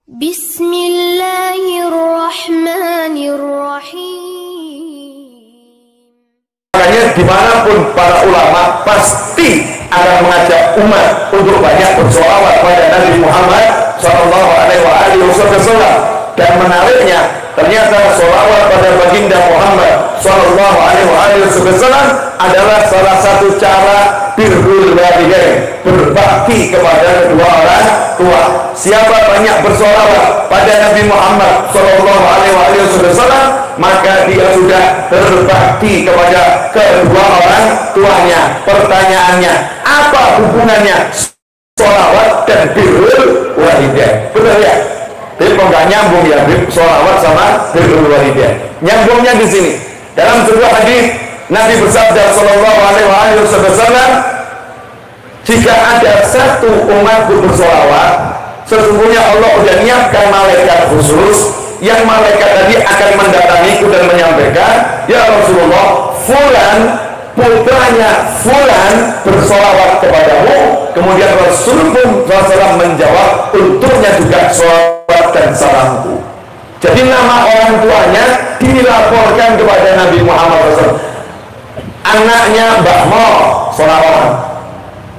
Bismillahirrahmanirrahim. Makanya dimanapun para ulama pasti akan mengajak umat untuk banyak bersolawat pada Nabi Muhammad Sallallahu Alaihi Wasallam. Dan menariknya, ternyata solawat pada baginda Muhammad Sallallahu Alaihi Wasallam adalah salah satu cara birrul walidain, berbakti kepada kedua orang tua. Siapa banyak bersolawat pada Nabi Muhammad Sallallahu Alaihi Wasallam, maka dia sudah berbakti kepada kedua orang tuanya. Pertanyaannya, apa hubungannya solawat dan birrul walidain? Benar ya? Jadi kok nggak nyambung ya, solawat sama birrul walidain? Nyambungnya di sini. Dalam sebuah hadis Nabi bersabda Sallallahu Alaihi Wasallam, jika ada satu umatku bersolawat, sesungguhnya Allah sudah menyiapkan malaikat khusus, yang malaikat tadi akan mendatangiku dan menyampaikan, ya Rasulullah, fulan putranya fulan bersolawat kepadamu. Kemudian Rasulullah SAW menjawab, untuknya juga solawat dan salamku. Jadi nama orang tuanya dilaporkan kepada Nabi Muhammad SAW. Anaknya Mbak Mo solawat,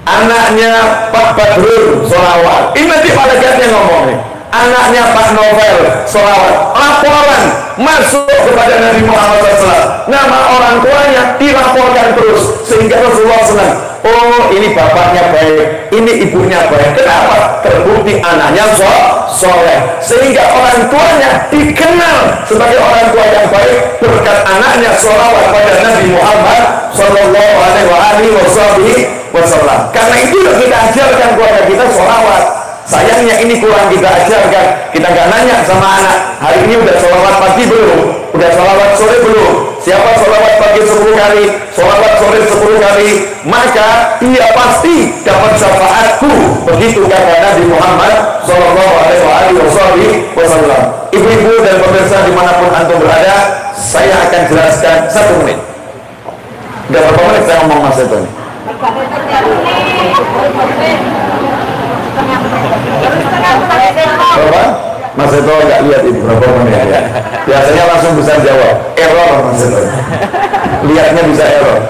anaknya Pak Badrul solawat. Ini nanti malaikatnya ngomong nih, anaknya Pak Novel solawat. Laporan masuk kepada Nabi Muhammad SAW, nama orang tuanya dilaporkan terus, sehingga Rasulullah SAW, oh ini bapaknya baik, ini ibunya baik. Kenapa? Terbukti anaknya soleh, sehingga orang tuanya dikenal sebagai orang tua yang baik berkat anaknya solawat pada Nabi Muhammad Sallallahu Alaihi Wasallam. Karena itu kita ajarkan keluarga kita solawat. Sayangnya ini kurang kita ajarkan. Kita nggak nanya sama anak, hari ini udah sholawat pagi belum? Udah sholawat sore belum? Siapa sholawat pagi 10 kali, sholawat sore 10 kali, maka dia pasti dapat syafaatku. Begitu kata Nabi Muhammad Sallallahu Alaihi Wasallam. Ibu-ibu dan pemirsa dimanapun antum berada, saya akan jelaskan 1 menit. Udah berapa menit saya ngomong Mas Eto? Berapa? Mas Eto nggak lihat itu berapa menit ya? Biasanya langsung bisa jawab. Error Mas Eto. Lihatnya bisa error.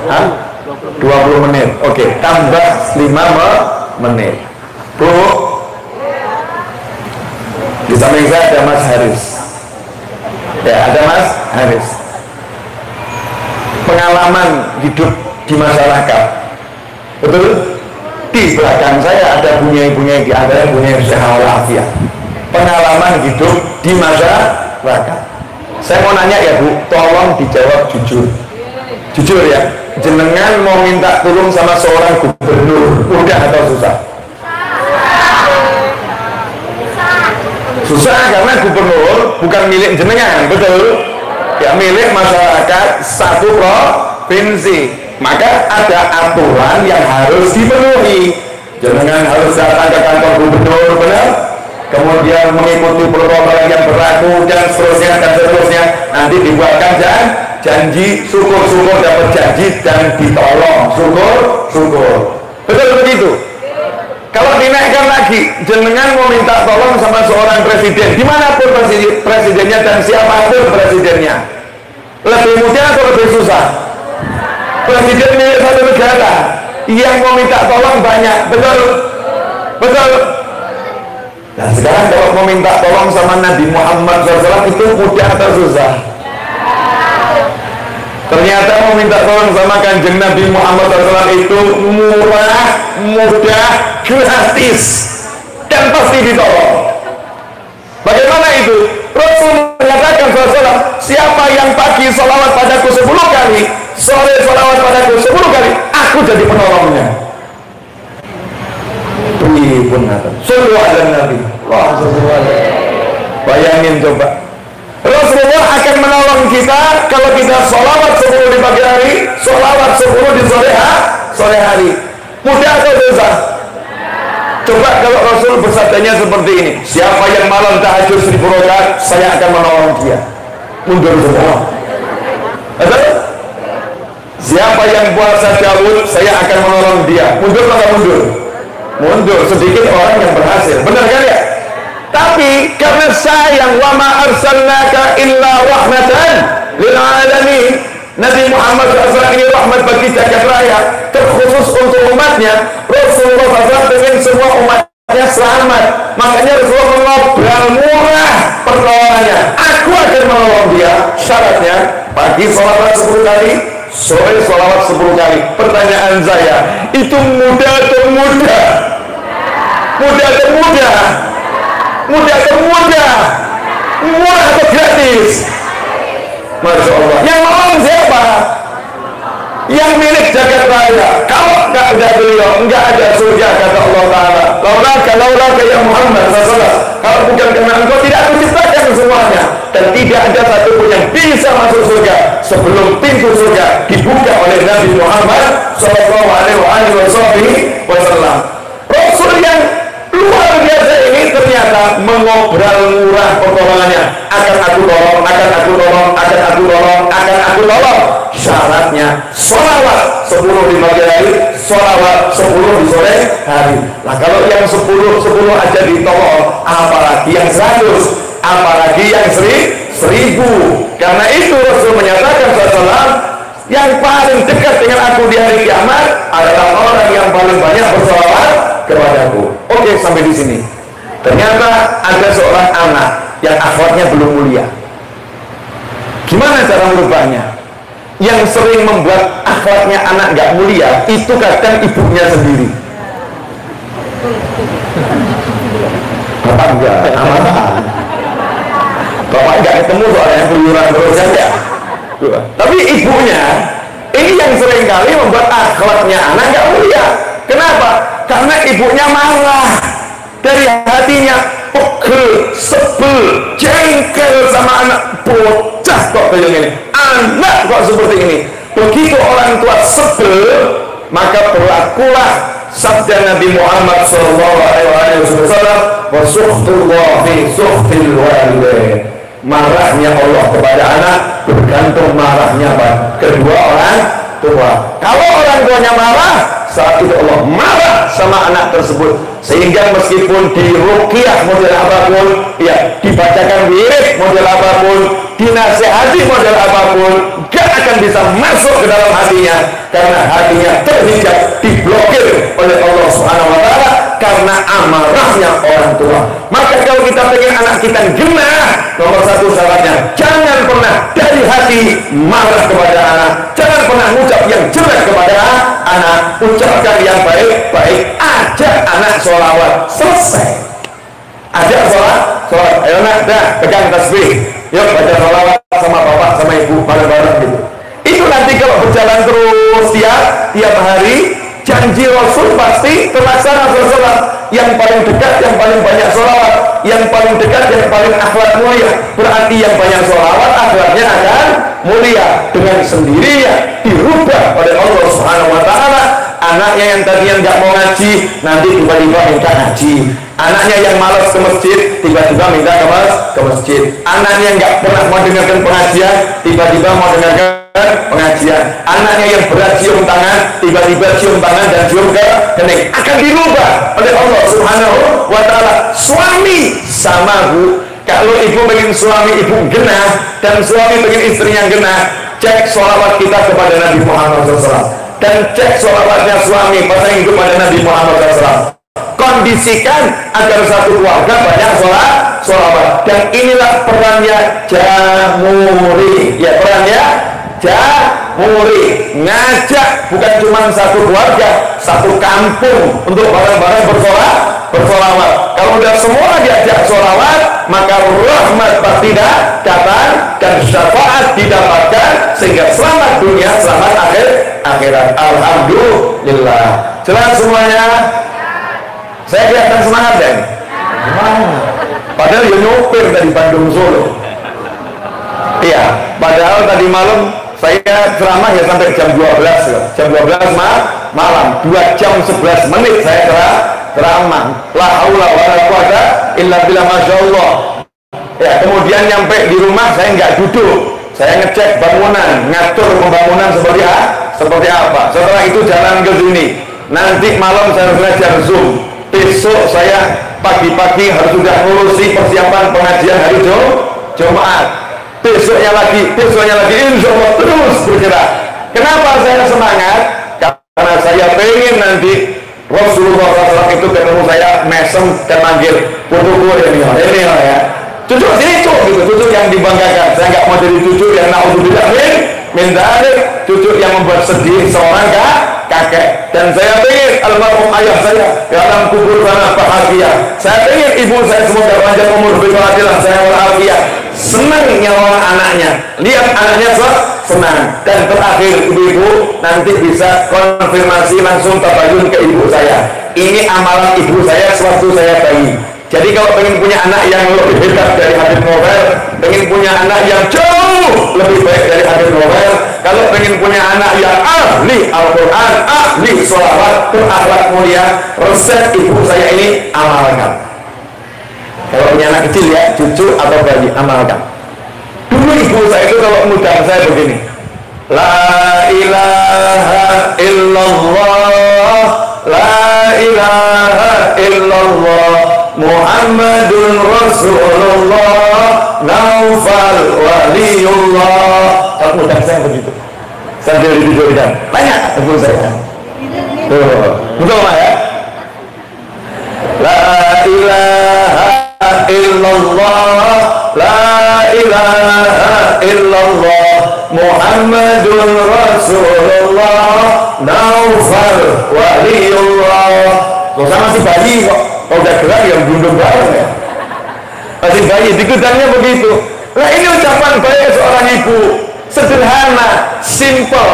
20 menit. Oke, tambah 5 menit. Bu, di samping saya ada Mas Haris. Ya, ada Mas Haris. Pengalaman hidup di masyarakat. Betul? Di belakang saya ada bunyi-bunyi, ada bunyi Syahwal Afiyah. Pengalaman hidup di masyarakat. Saya mau nanya ya Bu, tolong dijawab jujur. Jujur ya, jenengan mau minta tolong sama seorang gubernur, mudah atau susah? Susah karena gubernur bukan milik jenengan, betul? Ya milik masyarakat satu provinsi. Maka ada aturan yang harus dipenuhi. Jenengan harus datang ke kantor gubernur, benar? Kemudian mengikuti protokol yang berlaku dan seterusnya. Nanti dibuatkan janji, syukur-syukur dapat janji dan ditolong, syukur. Betul begitu? Kalau dinaikkan lagi, jenengan mau minta tolong sama seorang presiden, dimanapun presidennya dan siapapun presidennya, lebih mudah atau lebih susah? Presiden milik satu negara yang mau minta tolong banyak, betul? Nah sekarang kalau mau minta tolong sama Nabi Muhammad SAW itu mudah atau susah? Ternyata mau minta tolong sama kanjeng Nabi Muhammad SAW itu murah, mudah, gratis, dan pasti ditolong. Bagaimana itu? Rasul menyatakan SAW, siapa yang pagi sholawat padaku 10 kali, sore sholawat padaku 10 kali, aku jadi penolongnya. Pun sallu ala Nabi. Bayangin coba, Rasulullah akan menolong kita kalau kita sholawat 10 di pagi hari, sholawat 10 di sore hari. Mudah atau susah? Coba kalau Rasul bersabdanya seperti ini, siapa yang malam tahajud 1000 rakaat, saya akan menolong dia. Mundur semua. Betul? Siapa yang puasa Daud, saya akan menolong dia. Mundur maka mundur. Mundur sedikit orang yang berhasil. Benar kan ya? Tapi karena sayang, wa ma arsalnaka illa rahmatan lil alamin. Nabi Muhammad SAW ini rahmat bagi jagat raya, terkhusus untuk umatnya. Rasulullah SAW ingin semua umatnya selamat, makanya Rasulullah ngobrol murah pertolongannya. Aku akan menolong dia. Syaratnya pagi sholawat 10 kali, sore sholawat 10 kali. Pertanyaan saya, itu mudah atau mudah? Mudah atau mudah? Mudah atau mudah? Murah atau gratis? Masya Allah. Yang nolong siapa? Yang milik jagat raya. Kalau nggak ada beliau, nggak ada surga, kata Allah Ta'ala. Laulaka ya Muhammad SAW. Kalau bukan karena engkau, tidak aku ciptakan semuanya. Dan tidak ada satupun yang bisa masuk surga sebelum pintu surga dibuka oleh Nabi Muhammad SAW. Rasul yang luar biasa ini ternyata mengobrol murah pertolongannya. Akan aku tolong, akan aku tolong, akan aku tolong, akan aku tolong. Syaratnya sholawat 10 di pagi hari, sholawat 10 di sore hari. Nah kalau yang 10 aja ditolong, apalagi yang 100, apalagi yang 1000. Karena itu Rasul menyatakan SAW, yang paling dekat dengan aku di hari kiamat adalah orang yang paling banyak bersolawat kepadaku. Oke, sampai di sini. Ternyata ada seorang anak yang akhlaknya belum mulia. Gimana cara merubahnya? Yang sering membuat akhlaknya anak gak mulia itu kadang ibunya sendiri. Bapak enggak, aman. Bapak enggak ketemu soalnya keluyuran terus ya. Tapi ibunya ini yang sering kali membuat akhlaknya anak gak mulia. Kenapa? Karena ibunya marah dari hatinya, pegel, sebel, jengkel sama anak. Bocah kok kayak gini, anak kok seperti ini. Begitu orang tua sebel, maka berlakulah sabda Nabi Muhammad SAW, wasuhtullah fi suhtil walidain. Marahnya Allah kepada anak bergantung marahnya kedua orang tua. Kalau orang tuanya marah, saat itu Allah marah sama anak tersebut, sehingga meskipun diruqyah model apapun, ya dibacakan wirid model apapun, dinasehati model apapun, gak akan bisa masuk ke dalam hatinya, karena hatinya terhijab, diblokir oleh Allah Subhanahu wa Ta'ala karena amarahnya orang tua. Maka kalau kita pengen anak kita genah, nomor satu syaratnya, jangan pernah dari hati marah kepada anak, jangan pernah ucap yang jelek kepada anak, ucapkan yang baik-baik. Ajak anak sholawat, selesai. Ajak sholat, ayo nak, dah pegang tasbih, yuk baca sholawat sama bapak sama ibu bareng-bareng gitu. Itu nanti kalau berjalan terus tiap hari, janji Rasul pasti terlaksana. Sholat yang paling dekat, yang paling banyak sholawat, yang paling dekat, yang paling akhlak mulia. Berarti yang banyak sholawat akhlaknya akan mulia. Dengan sendirinya dirubah oleh Allah Subhanahu wa Ta'ala. Anaknya yang tadinya nggak mau ngaji, nanti tiba-tiba minta ngaji. Anaknya yang malas ke masjid, tiba-tiba minta ke masjid. Anaknya yang nggak pernah mau dengarkan pengajian, tiba-tiba mau dengarkan pengajian. Anaknya yang berat cium tangan, tiba-tiba cium tangan dan cium ke kening. Akan dirubah oleh Allah Subhanahu wa Ta'ala. Suami sama bu, kalau ibu pengen suami ibu genah dan suami pengen istrinya genah, cek sholawat kita kepada Nabi Muhammad SAW dan cek sholawatnya suami pasang hidup pada Nabi Muhammad SAW. Kondisikan agar satu keluarga banyak sholawat. Dan inilah perannya Jamuri, ya, perannya Jamuri, ngajak bukan cuma satu keluarga, satu kampung untuk bareng-bareng bersolawat. Kalau udah semua diajak sholawat, maka rahmat pasti datang dan syafaat didapatkan, sehingga selamat dunia, selamat akhirat. Alhamdulillah. Jelas semuanya? Saya kelihatan semangat dan padahal ya nyopir dari Bandung Solo. Iya, padahal tadi malam saya ceramah ya sampai jam 12 ya. Jam 12 malam 2 jam 11 menit saya ceramah. La haula wala quwata illa billah, masyaallah. Ya, kemudian nyampe di rumah saya nggak duduk. Saya ngecek bangunan, ngatur pembangunan seperti apa. Setelah itu jalan ke sini. Nanti malam saya belajar Zoom. Besok saya pagi-pagi harus sudah ngurusi persiapan pengajian hari Jumat. Besoknya lagi, insya Allah terus bergerak. Kenapa saya semangat? Karena saya pengen nanti Rasulullah SAW itu ketemu saya mesem dan manggil putuku ini ya. Cucu sini gitu, cucu yang dibanggakan. Saya nggak mau jadi cucu yang naudzubillah min dzalik, cucu yang membuat sedih seorang kakek. Dan saya pengen almarhum ayah saya dalam kubur sana bahagia. Saya pengen ibu saya semoga panjang umur berkeadilan, saya walafiat. Senangnya orang anaknya, lihat anaknya senang. Dan terakhir ibu-ibu nanti bisa konfirmasi langsung tabayun ke ibu saya. Ini amalan ibu saya sewaktu saya bayi. Jadi kalau pengen punya anak yang lebih hebat dari Habib Novel, pengen punya anak yang jauh lebih baik dari Habib Novel, kalau pengen punya anak yang ahli Al-Quran, ahli sholawat, berakhlak mulia, resep ibu saya ini amalkan. Kalau punya anak kecil ya, cucu atau bayi, amalkan. Dulu ibu saya itu kalau mudah saya begini, la ilaha illallah, la ilaha illallah, Muhammadun Rasulullah, Naufal Waliullah. Kalau mudah saya begitu, sambil didudukkan banyak ibu saya. Betul Pak ya? La ilaha illallah, la ilaha illallah, Muhammadun Rasulullah, Naufal Waliullah. Kok sama si bayi kok? Kalau udah gerak yang bundung bareng ya. Masih bayi, dikutannya begitu. Nah ini ucapan baik seorang ibu, sederhana, simple,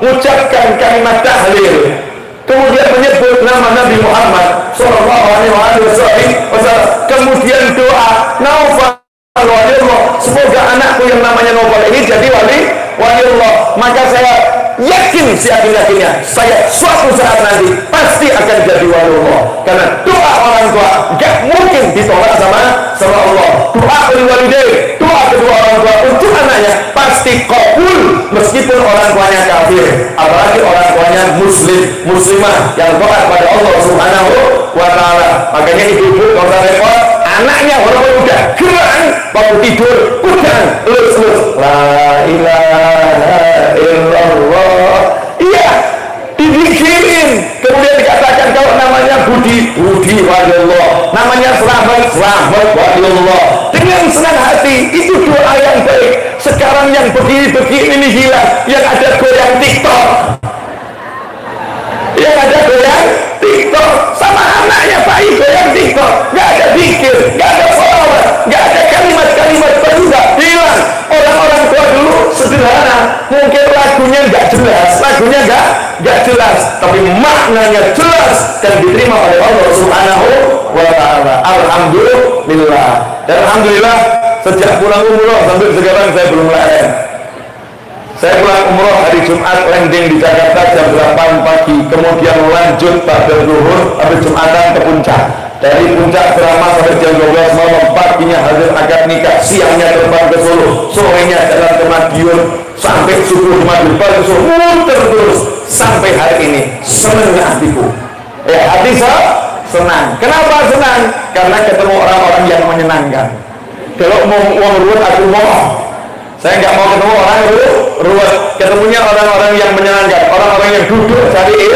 mengucapkan kalimat tahlil, kemudian menyebut nama Nabi Muhammad sallallahu alaihi wasallam, kemudian doa Naufal waliullah, semoga anakku yang namanya Naufal ini jadi waliullah. Maka saya yakin, seyakin-yakinnya saya suatu saat nanti pasti akan jadi waliullah, karena doa orang tua gak mungkin ditolak sama Allah. Doa walidain, doa kedua orang tua untuk anaknya pasti kabul, meskipun orang tuanya kafir, apalagi orang tuanya muslimah yang taat pada Allah Subhanahu wa ta'ala. Makanya ibu-ibu kalau usah repot, anaknya walaupun udah gerang waktu tidur udah lus la ilaha illallah, iya dipikirin, kemudian dikatakan kalau namanya Budi waliullah, namanya Selamat waliullah, dengan senang hati. Itu doa yang baik. Sekarang yang begini ini hilang, yang ada goyang TikTok, yang ada goyang TikTok, sama anaknya bayi goyang TikTok, nggak ada zikir, nggak ada sholawat, nggak ada kalimat-kalimat berubah, hilang. Orang-orang tua dulu sederhana, mungkin lagunya nggak jelas, tapi maknanya jelas dan diterima oleh Allah Subhanahu wa ta'ala. Alhamdulillah. Dan alhamdulillah sejak pulang umroh sampai sekarang saya belum lain. Saya pulang umroh hari Jumat, landing di Jakarta jam 8 pagi, kemudian lanjut pada zuhur habis Jumatan ke puncak. Dari puncak ceramah sampai jam 12 malam, paginya hadir akad nikah, siangnya terbang ke Solo, sorenya jalan ke Madiun, sampai subuh di Madiun, muter terus sampai hari ini. Senang hatiku, hati saya senang. Kenapa senang? Karena ketemu orang-orang yang menyenangkan. Kalau mau uang ruwet aku mau, saya nggak mau ketemu orang ruwet. Ketemunya orang-orang yang menyenangkan, orang-orang yang duduk cari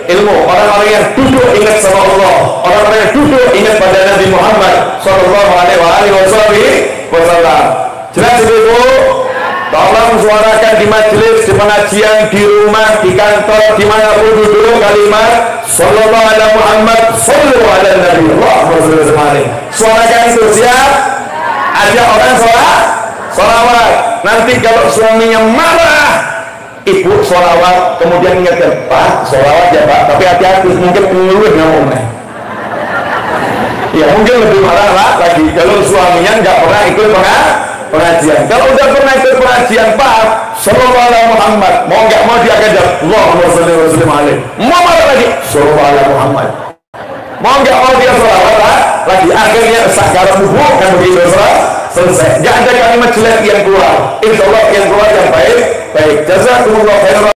ilmu, orang-orang yang duduk ingat sama Allah, orang-orang yang duduk ingat pada Nabi Muhammad sallallahu alaihi wasallam. Jelas itu? Tolong suarakan di majelis, di pengajian, di rumah, di kantor, dimanapun duduk kalimat sallallahu alaihi Muhammad sallallahu alaihi Nabi Muhammad. Suarakan itu, siap? Ada orang sholawat. Nanti kalau suaminya marah, ibu sholawat, kemudian ingatkan, Pak, sholawat ya Pak, tapi hati-hati, mungkin mengeluh ngomongnya. Ya mungkin lebih marah lagi kalau suaminya nggak pernah ikut pengajian. Kalau udah pernah ikut pengajian, Pak, sallallahu alaihi Muhammad, mau nggak mau dia akan jawab, Allahumma sholli wa sallim alaihi. Mau marah lagi, sallallahu alaihi Muhammad. Mau nggak mau dia sholawat lagi, akhirnya sakaratul buh kan begitu selesai. Nggak ada kalimat jelek yang keluar, insya Allah yang keluar yang baik. Jazakumullah khairan.